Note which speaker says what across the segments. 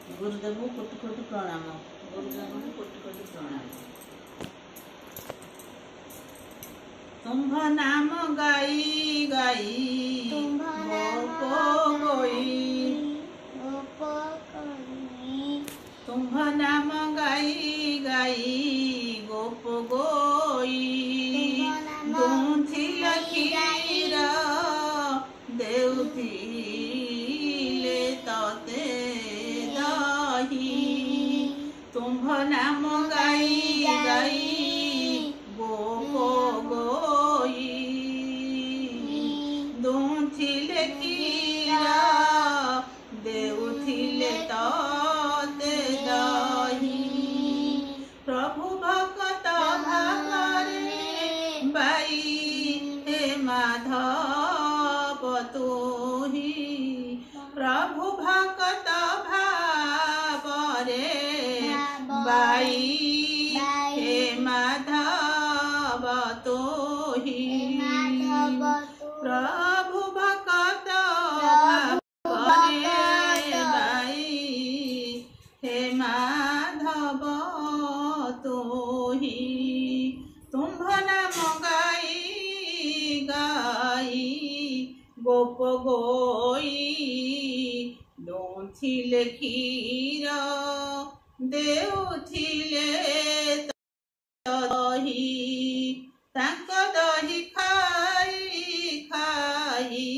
Speaker 1: गुरुदेव कोटि कोटि प्रणाम। गुरुदेव कोटि कोटि प्रणाम। तुम्भ नाम गाई गाई गोप गोई। तुम्भ नाम गाई गाई गोप गोई। दूथिल क्षीर देउथिले तते दही। तुम्भ नाम गाई गाई गोप गोई। दूथिले क्षीर देउथिले तते दही। प्रभु भक्त भावरे बाई हे माधव तोहि। प्रभु भक्त भावरे बाई हे माधव तोहि। प्रभु भक्त भावरे बाई हे माधव तोहि। तुम्भ नाम गाई गाई गोप गोई। दूथिले क्षीर देउथिले दही। तांक दही खाई खाई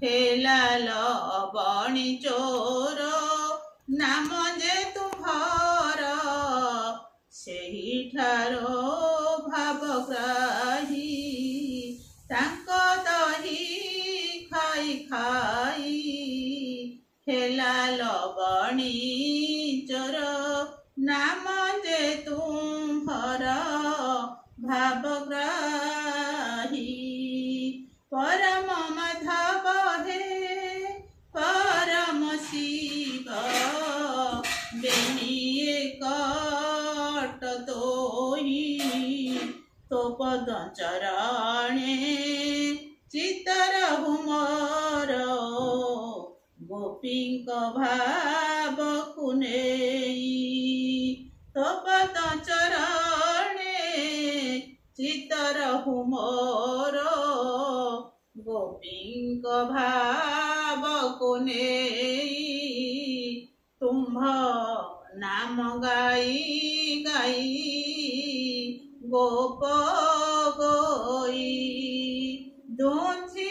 Speaker 1: हेला लबणी चोर। नाम जे तुम्हार ସେହି ଠାର ଭାବଗ୍ରାହୀ। ତାଙ୍କ ଦହି ଖାଇ ଖାଇ ହେଲା ଲବଣୀ ଚୋର। ନାମ ଯେ ତୁମ୍ଭର ଭାବଗ୍ରାହୀ। ପରମ ମାଧବ ହେ परम शिव बेनिए कट तोहि। तो पद चरणे चित्तर हुमर। गोपीक भाव कुनेई। तो पद चरणे चित्तर हुमर। गोपीक भाव को नेई। तुम्भ नाम गाई गाई गोप गोई। दूथिले